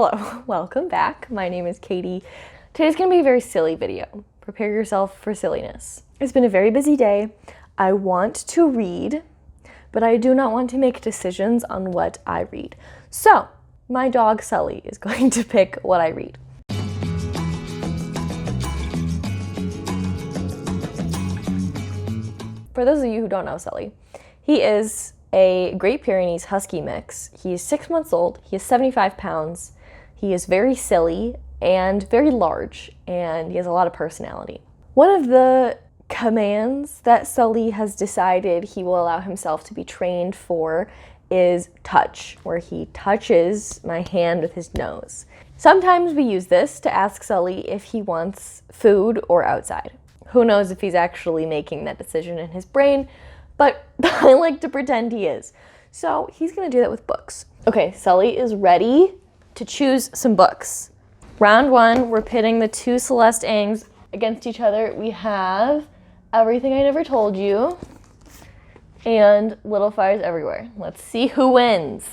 Hello, welcome back. My name is Katie. Today's gonna be a very silly video. Prepare yourself for silliness. It's been a very busy day. I want to read, but I do not want to make decisions on what I read. So, my dog Sulley is going to pick what I read. For those of you who don't know Sulley, he is a Great Pyrenees Husky mix. He is 6 months old, he is 75 pounds, he is very silly and very large, and he has a lot of personality. One of the commands that Sulley has decided he will allow himself to be trained for is touch, where he touches my hand with his nose. Sometimes we use this to ask Sulley if he wants food or outside. Who knows if he's actually making that decision in his brain, but I like to pretend he is. So he's gonna do that with books. Okay, Sulley is ready to choose some books. Round one, we're pitting the two Celeste Angs against each other. We have Everything I Never Told You and Little Fires Everywhere. Let's see who wins.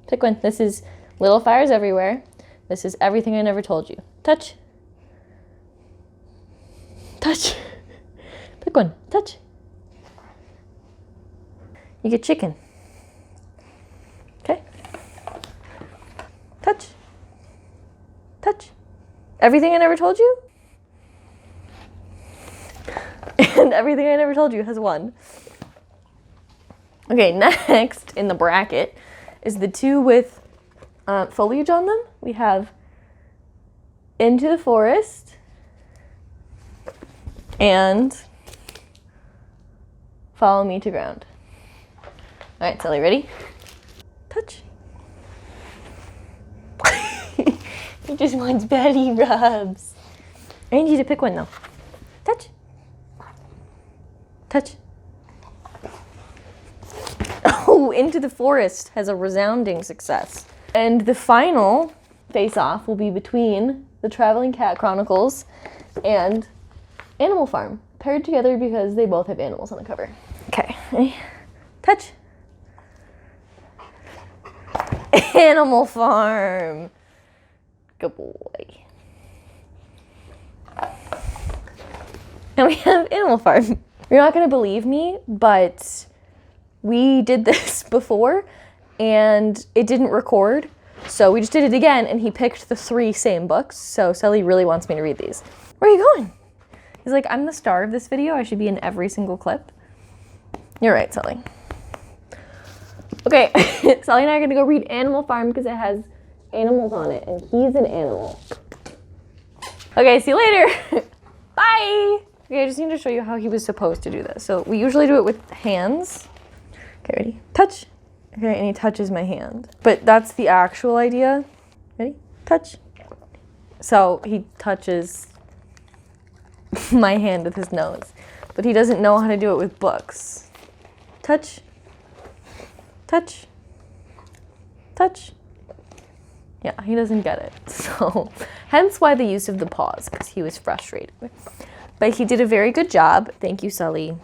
Pick one. This is Little Fires Everywhere. This is Everything I Never Told You. Touch. Touch. Pick one. Touch. You get chicken. Okay. Touch. Touch. Everything I Never Told You? And Everything I Never Told You has won. Okay, next in the bracket is the two with foliage on them. We have Into the Forest and Follow Me to Ground. All right, Sulley, ready? Touch. He just wants belly rubs. I need you to pick one though. Touch. Touch. Oh, Into the Forest has a resounding success. And the final face-off will be between the Traveling Cat Chronicles and Animal Farm, paired together because they both have animals on the cover. Okay, ready? Touch. Animal Farm. Good boy. Now we have Animal Farm. You're not gonna believe me, but we did this before and it didn't record. So we just did it again and he picked the three same books. So Sulley really wants me to read these. Where are you going? He's like, I'm the star of this video. I should be in every single clip. You're right, Sulley. Okay, Sulley and I are gonna go read Animal Farm because it has animals on it and he's an animal. Okay, see you later. Bye. Okay, I just need to show you how he was supposed to do this. So we usually do it with hands. Okay, ready? Touch. Okay, and he touches my hand. But that's the actual idea. Ready? Touch. So he touches my hand with his nose. But he doesn't know how to do it with books. Touch. Touch. Touch. Yeah, he doesn't get it. So, hence why the use of the pause, because he was frustrated. But he did a very good job. Thank you, Sulley.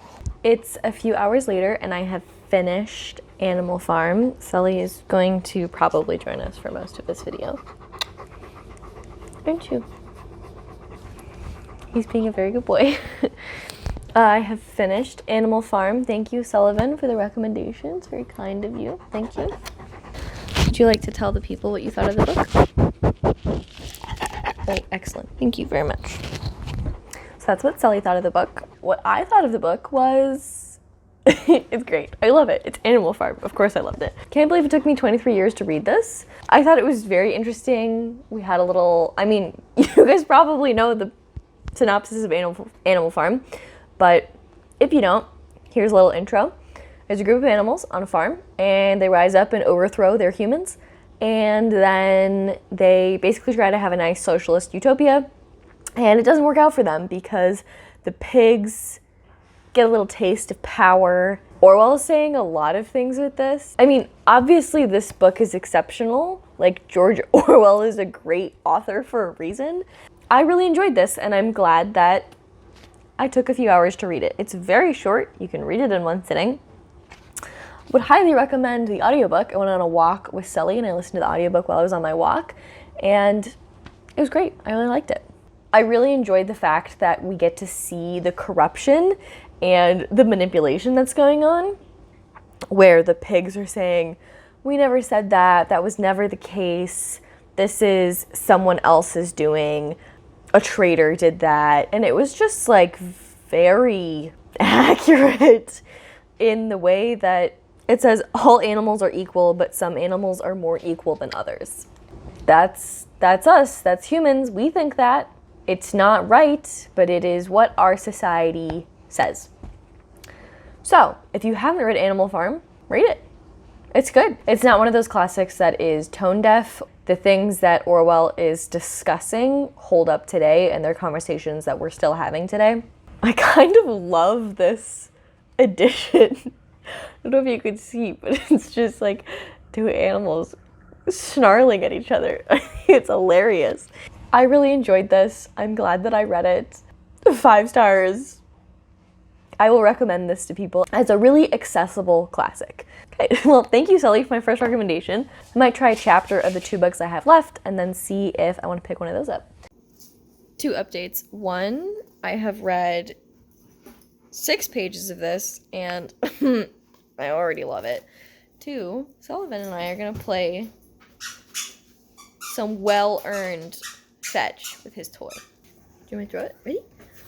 It's a few hours later, and I have finished Animal Farm. Sulley is going to probably join us for most of this video. Aren't you? He's being a very good boy. I have finished Animal Farm. Thank you, Sullivan, for the recommendations. Very kind of you. Thank you. Would you like to tell the people what you thought of the book? Oh, excellent. Thank you very much. So that's what Sulley thought of the book. What I thought of the book was, it's great. I love it. It's Animal Farm. Of course I loved it. Can't believe it took me 23 years to read this. I thought it was very interesting. We had a little, I mean, you guys probably know the synopsis of Animal Farm, but if you don't, here's a little intro. There's a group of animals on a farm, and they rise up and overthrow their humans, and then they basically try to have a nice socialist utopia, and it doesn't work out for them because the pigs get a little taste of power. Orwell is saying a lot of things with this. I mean, obviously this book is exceptional. Like, George Orwell is a great author for a reason. I really enjoyed this, and I'm glad that I took a few hours to read it. It's very short. You can read it in one sitting. Would highly recommend the audiobook. I went on a walk with Sulley and I listened to the audiobook while I was on my walk. and it was great. I really liked it. I really enjoyed the fact that we get to see the corruption and the manipulation that's going on, where the pigs are saying, we never said that, that was never the case, this is someone else's doing, a traitor did that. And it was just like very accurate in the way that it says all animals are equal, but some animals are more equal than others. That's us, that's humans, we think that. It's not right, but it is what our society says. So, if you haven't read Animal Farm, read it. It's good. It's not one of those classics that is tone deaf. The things that Orwell is discussing hold up today, and they're conversations that we're still having today. I kind of love this edition. I don't know if you could see, but it's just like two animals snarling at each other. It's hilarious. I really enjoyed this. I'm glad that I read it. 5 stars. I will recommend this to people as a really accessible classic. Okay, well, thank you, Sulley, for my first recommendation. I might try a chapter of the 2 books I have left and then see if I want to pick one of those up. 2 updates. 1, I have read 6 pages of this and I already love it. 2, Sullivan and I are going to play some well-earned fetch with his toy. Do you want me to throw it? Ready?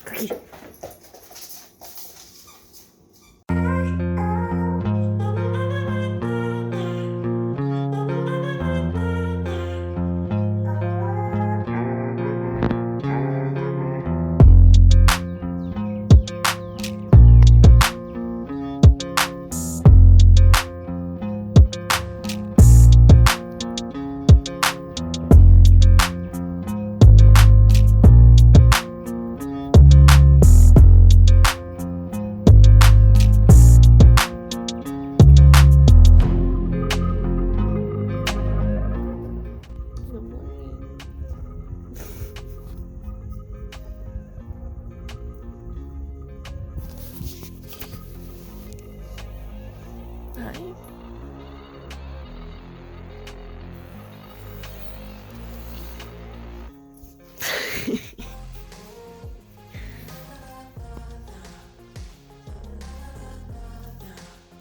Cookie.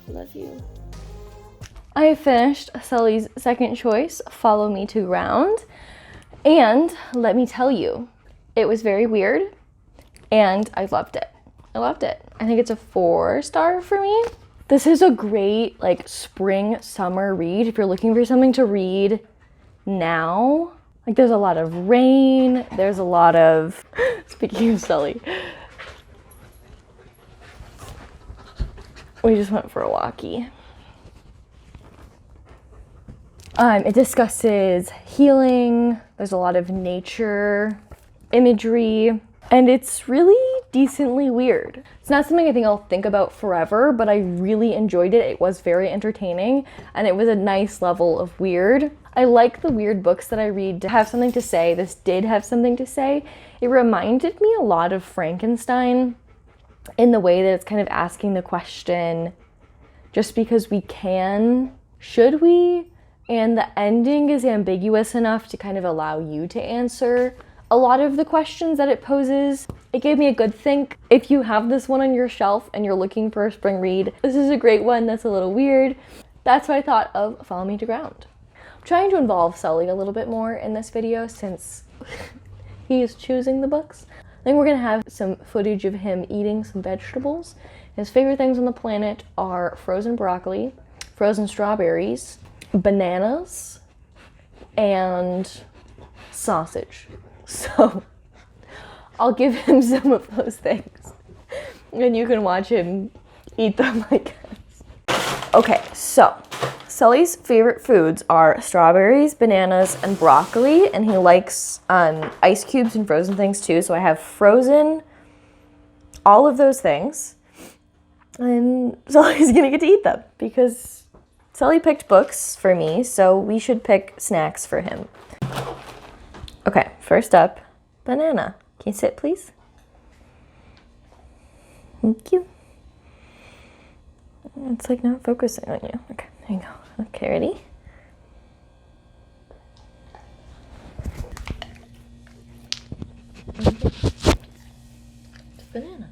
Love you. I have finished Sulley's second choice, Follow Me to Ground, and let me tell you, it was very weird, and I loved it. I loved it. I think it's a 4-star for me. This is a great, like, spring, summer read if you're looking for something to read now. Like, there's a lot of rain, there's a lot of, speaking of Sulley, we just went for a walkie. It discusses healing, there's a lot of nature imagery, and it's really decently weird. It's not something I think I'll think about forever, but I really enjoyed it. It was very entertaining, and it was a nice level of weird. I like the weird books that I read to have something to say. This did have something to say. It reminded me a lot of Frankenstein in the way that it's kind of asking the question, just because we can, should we? And the ending is ambiguous enough to kind of allow you to answer a lot of the questions that it poses. It gave me a good think. If you have this one on your shelf and you're looking for a spring read, this is a great one that's a little weird. That's what I thought of Follow Me to Ground. I'm trying to involve Sulley a little bit more in this video since he is choosing the books. I think we're gonna have some footage of him eating some vegetables. His favorite things on the planet are frozen broccoli, frozen strawberries, bananas, and sausage. So I'll give him some of those things and you can watch him eat them, I guess. Okay, so Sulley's favorite foods are strawberries, bananas, and broccoli, and he likes ice cubes and frozen things too. So I have frozen all of those things, and Sulley's gonna get to eat them because Sulley picked books for me, so we should pick snacks for him. Okay, first up, banana. Can you sit, please? Thank you. It's like not focusing on you. Okay, there you go. Okay, ready? It's a banana.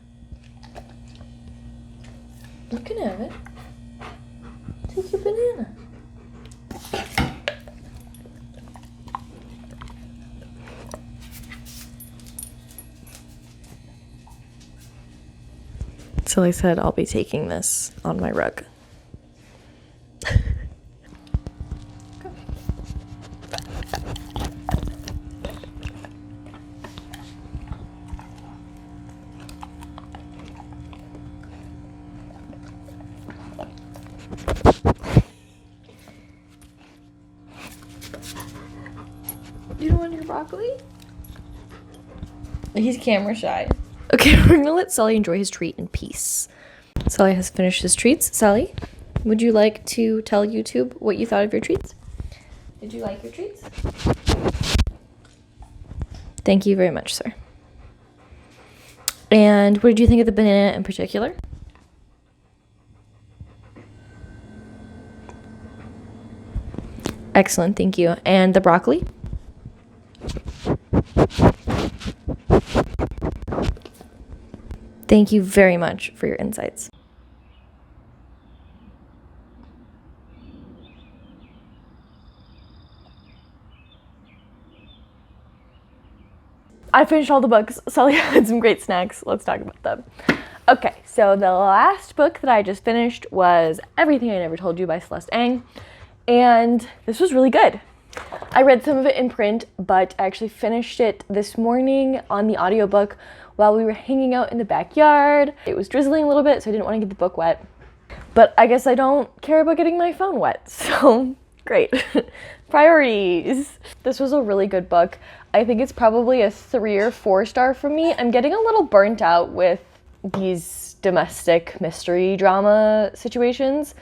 You can have it. Take your banana. Sulley said I'll be taking this on my rug. You don't want your broccoli? He's camera shy. Okay, we're gonna let Sulley enjoy his treat in peace. Sulley has finished his treats. Sulley, would you like to tell YouTube what you thought of your treats? Did you like your treats? Thank you very much, sir. And what did you think of the banana in particular? Excellent, thank you. And the broccoli? Thank you very much for your insights. I finished all the books. Sulley had some great snacks. Let's talk about them. Okay, so the last book that I just finished was Everything I Never Told You by Celeste Ng, and this was really good. I read some of it in print, but I actually finished it this morning on the audiobook while we were hanging out in the backyard. It was drizzling a little bit, so I didn't want to get the book wet. But I guess I don't care about getting my phone wet, so great. Priorities. This was a really good book. I think it's probably a 3 or 4 star for me. I'm getting a little burnt out with these domestic mystery drama situations,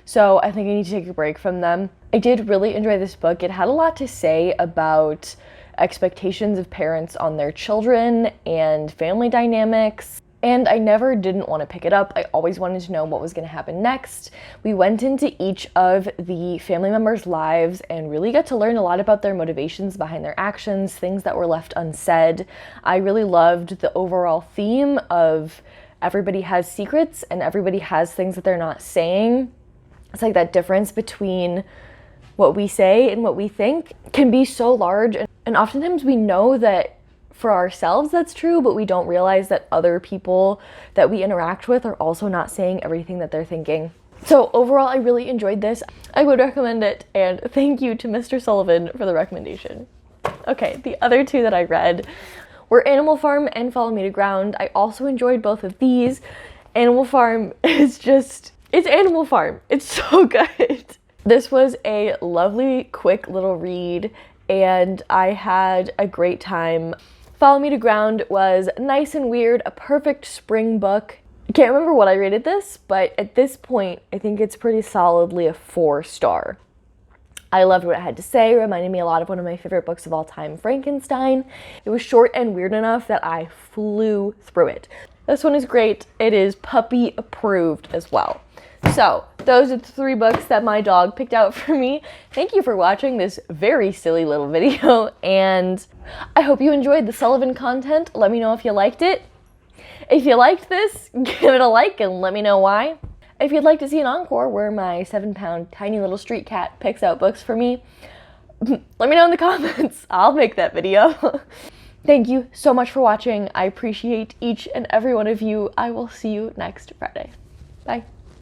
so I think I need to take a break from them. I did really enjoy this book. It had a lot to say about expectations of parents on their children and family dynamics, and I never didn't want to pick it up. I always wanted to know what was going to happen next. We went into each of the family members' lives and really got to learn a lot about their motivations behind their actions, things that were left unsaid. I really loved the overall theme of everybody has secrets and everybody has things that they're not saying. It's like that difference between what we say and what we think can be so large, and oftentimes we know that for ourselves that's true, but we don't realize that other people that we interact with are also not saying everything that they're thinking. So overall, I really enjoyed this. I would recommend it, and thank you to Mr. Sullivan for the recommendation. Okay, the other 2 that I read were Animal Farm and Follow Me to Ground. I also enjoyed both of these. Animal Farm is just, it's Animal Farm. It's so good. This was a lovely, quick little read, and I had a great time. Follow Me to Ground was nice and weird, a perfect spring book. I can't remember what I rated this, but at this point, I think it's pretty solidly a 4 star. I loved what it had to say. It reminded me a lot of one of my favorite books of all time, Frankenstein. It was short and weird enough that I flew through it. This one is great. It is puppy approved as well. So those are the 3 books that my dog picked out for me. Thank you for watching this very silly little video, and I hope you enjoyed the Sullivan content. Let me know if you liked it. If you liked this, give it a like and let me know why. If you'd like to see an encore where my 7-pound tiny little street cat picks out books for me, let me know in the comments. I'll make that video. Thank you so much for watching. I appreciate each and every one of you. I will see you next Friday. Bye.